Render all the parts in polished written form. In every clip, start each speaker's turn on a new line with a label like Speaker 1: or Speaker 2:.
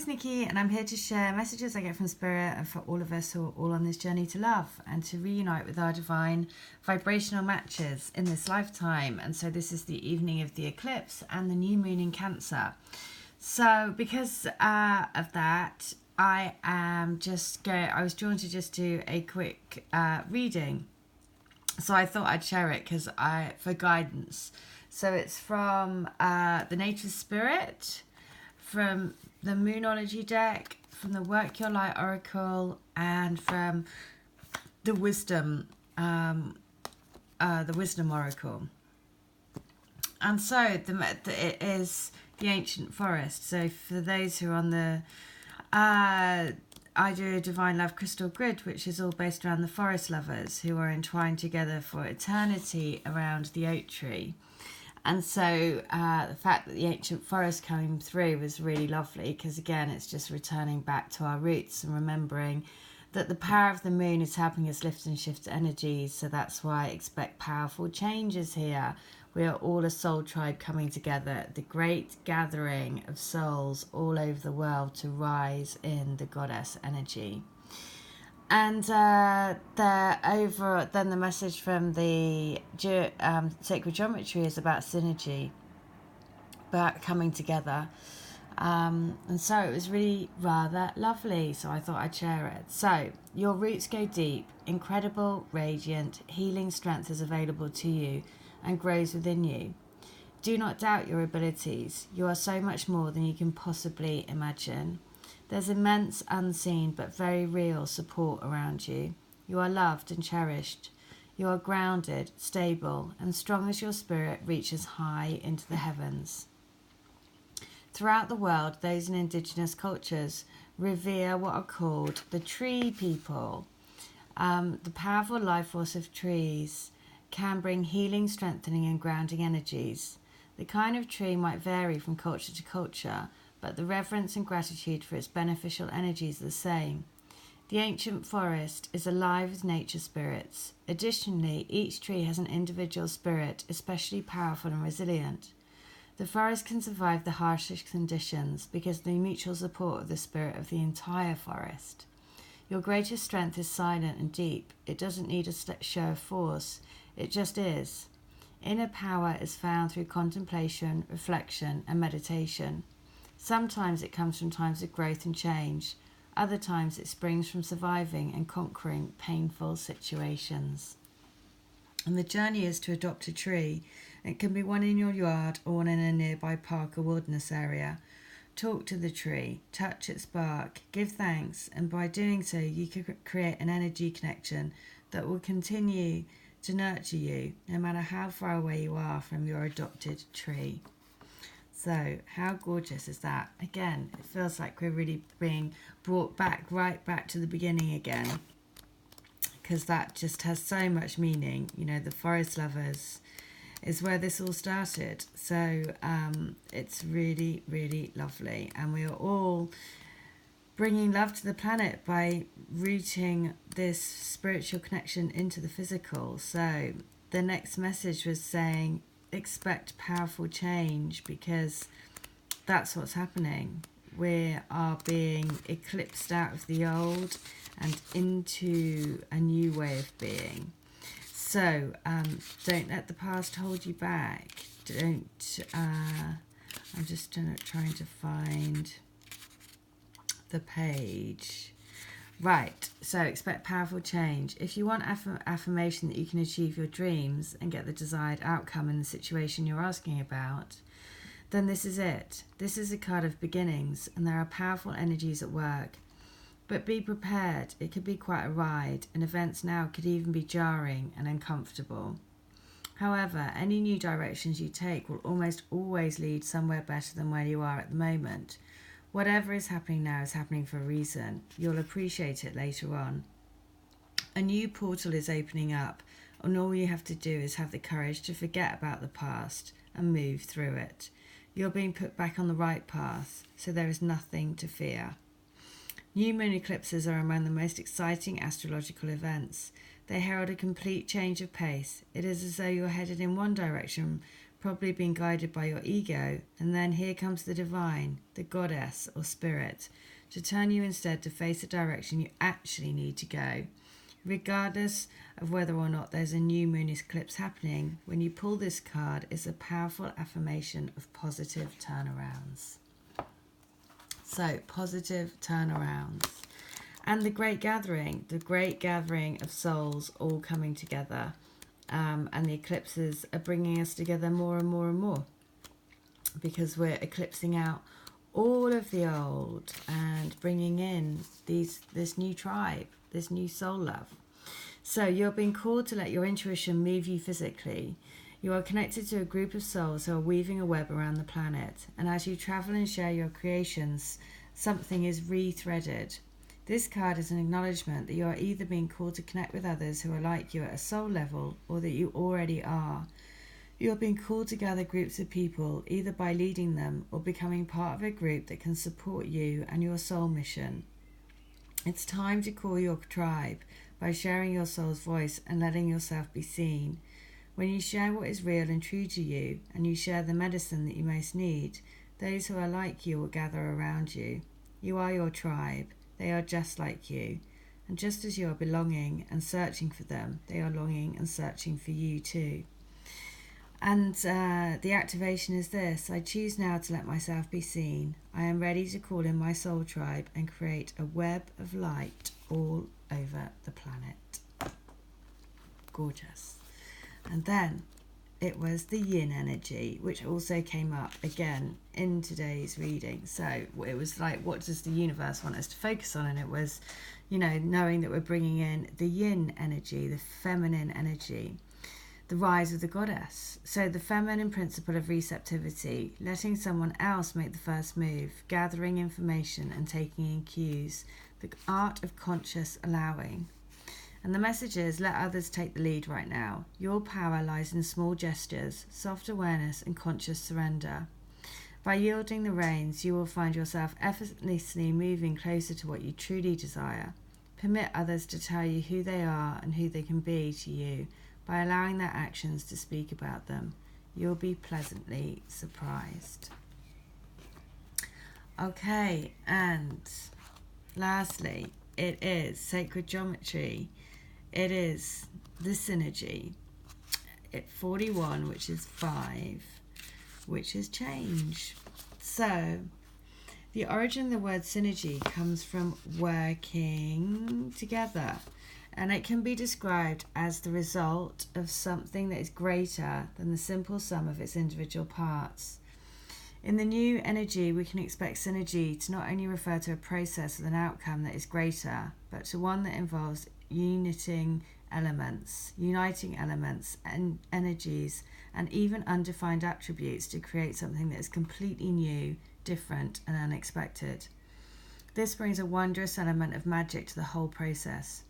Speaker 1: is Nikki, and I'm here to share messages I get from Spirit and for all of us who are all on this journey to love and to reunite with our divine vibrational matches in this lifetime. And so this is the evening of the eclipse and the new moon in Cancer. So because of that, I was drawn to just do a quick reading. So I thought I'd share it for guidance. So it's from the Nature Spirit, from the Moonology deck, from the Work Your Light Oracle, and from the Wisdom Oracle. And so it is the Ancient Forest. So for those who are on the I do a Divinelovecrystalgrid, which is all based around the forest lovers who are entwined together for eternity around the oak tree. And so the fact that the ancient forest came through was really lovely, because again, it's just returning back to our roots and remembering that the power of the moon is helping us lift and shift energies. So that's why I expect powerful changes here. We are all a soul tribe coming together, the great gathering of souls all over the world to rise in the goddess energy. And then the message from the sacred geometry is about synergy, about coming together. And so it was really rather lovely, so I thought I'd share it. So, your roots go deep, incredible, radiant, healing strength is available to you and grows within you. Do not doubt your abilities. You are so much more than you can possibly imagine. There's immense, unseen, but very real support around you. You are loved and cherished. You are grounded, stable, and strong as your spirit reaches high into the heavens. Throughout the world, those in indigenous cultures revere what are called the tree people. The powerful life force of trees can bring healing, strengthening, and grounding energies. The kind of tree might vary from culture to culture, but the reverence and gratitude for its beneficial energies are the same. The ancient forest is alive with nature spirits. Additionally, each tree has an individual spirit, especially powerful and resilient. The forest can survive the harshest conditions because of the mutual support of the spirit of the entire forest. Your greatest strength is silent and deep. It doesn't need a show of force. It just is. Inner power is found through contemplation, reflection, and meditation. Sometimes it comes from times of growth and change. Other times it springs from surviving and conquering painful situations. And the journey is to adopt a tree. It can be one in your yard or one in a nearby park or wilderness area. Talk to the tree, touch its bark, give thanks, and by doing so you can create an energy connection that will continue to nurture you no matter how far away you are from your adopted tree. So how gorgeous is that? Again, it feels like we're really being brought right back to the beginning again, because that just has so much meaning. You know, the forest lovers is where this all started. So it's really, really lovely. And we are all bringing love to the planet by rooting this spiritual connection into the physical. So the next message was saying, expect powerful change, because that's what's happening. We are being eclipsed out of the old and into a new way of being. So don't let the past hold you back. I'm just trying to find the page. Right, so expect powerful change. If you want affirmation that you can achieve your dreams and get the desired outcome in the situation you're asking about, then this is it. This is a card of beginnings, and there are powerful energies at work. But be prepared. It could be quite a ride, and events now could even be jarring and uncomfortable. However, any new directions you take will almost always lead somewhere better than where you are at the moment. Whatever is happening now is happening for a reason. You'll appreciate it later on. A new portal is opening up, and all you have to do is have the courage to forget about the past and move through it. You're being put back on the right path, so there is nothing to fear. New moon eclipses are among the most exciting astrological events. They herald a complete change of pace. It is as though you're headed in one direction, probably been guided by your ego, and then here comes the divine, the goddess or spirit, to turn you instead to face the direction you actually need to go. Regardless of whether or not there's a new moon eclipse happening, when you pull this card, it's a powerful affirmation of positive turnarounds. So, positive turnarounds. And the great gathering of souls all coming together. And the eclipses are bringing us together more and more and more, because we're eclipsing out all of the old and bringing in this new tribe, this new soul love. So you're being called to let your intuition move you physically. You are connected to a group of souls who are weaving a web around the planet, and as you travel and share your creations, something is re-threaded. This card is an acknowledgement that you are either being called to connect with others who are like you at a soul level, or that you already are. You are being called to gather groups of people, either by leading them or becoming part of a group that can support you and your soul mission. It's time to call your tribe by sharing your soul's voice and letting yourself be seen. When you share what is real and true to you, and you share the medicine that you most need, those who are like you will gather around you. You are your tribe. They are just like you. And just as you are belonging and searching for them, they are longing and searching for you too. And the activation is this: I choose now to let myself be seen. I am ready to call in my soul tribe and create a web of light all over the planet. Gorgeous. And then it was the Yin Energy, which also came up again in today's reading. So it was like, what does the universe want us to focus on? And it was, knowing that we're bringing in the Yin Energy, the feminine energy, the rise of the goddess. So the feminine principle of receptivity, letting someone else make the first move, gathering information and taking in cues, the art of conscious allowing. And the message is, let others take the lead right now. Your power lies in small gestures, soft awareness and conscious surrender. By yielding the reins, you will find yourself effortlessly moving closer to what you truly desire. Permit others to tell you who they are and who they can be to you by allowing their actions to speak about them. You'll be pleasantly surprised. Okay, and lastly, it is sacred geometry. It is the synergy. At 41, which is 5, which is change. So, the origin of the word synergy comes from working together, and it can be described as the result of something that is greater than the simple sum of its individual parts. In the new energy, we can expect synergy to not only refer to a process with an outcome that is greater, but to one that involves uniting elements and energies and even undefined attributes to create something that is completely new, different and unexpected. This brings a wondrous element of magic to the whole process.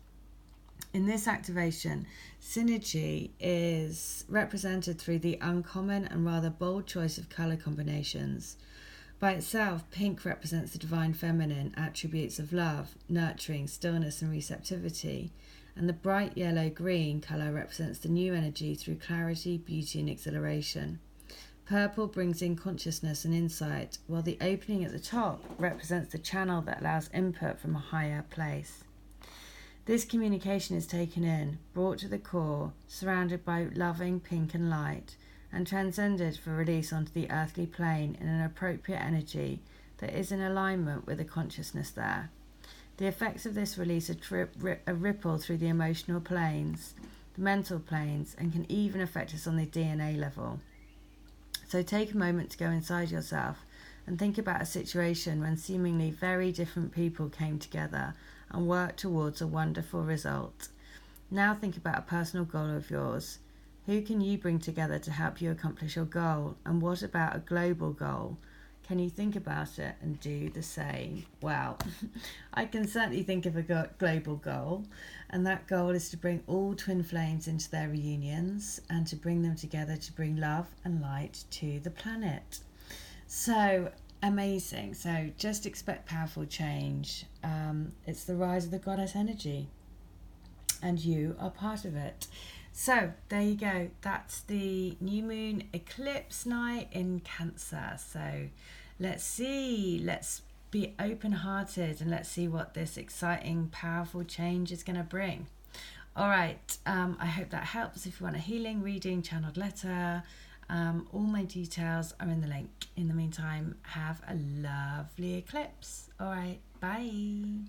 Speaker 1: In this activation, synergy is represented through the uncommon and rather bold choice of colour combinations. By itself, pink represents the divine feminine attributes of love, nurturing, stillness and receptivity, and the bright yellow-green colour represents the new energy through clarity, beauty and exhilaration. Purple brings in consciousness and insight, while the opening at the top represents the channel that allows input from a higher place. This communication is taken in, brought to the core, surrounded by loving pink and light, and transcended for release onto the earthly plane in an appropriate energy that is in alignment with the consciousness there. The effects of this release are ripple through the emotional planes, the mental planes, and can even affect us on the DNA level. So take a moment to go inside yourself and think about a situation when seemingly very different people came together and worked towards a wonderful result. Now think about a personal goal of yours. Who can you bring together to help you accomplish your goal? And what about a global goal? Can you think about it and do the same? Well, I can certainly think of a global goal, and that goal is to bring all twin flames into their reunions and to bring them together to bring love and light to the planet. So amazing. So just expect powerful change. It's the rise of the goddess energy, and you are part of it. So there you go. That's the new moon eclipse night in Cancer. So let's see. Let's be open-hearted and let's see what this exciting, powerful change is going to bring. All right. I hope that helps. If you want a healing, reading, channeled letter, all my details are in the link. In the meantime, have a lovely eclipse. All right. Bye.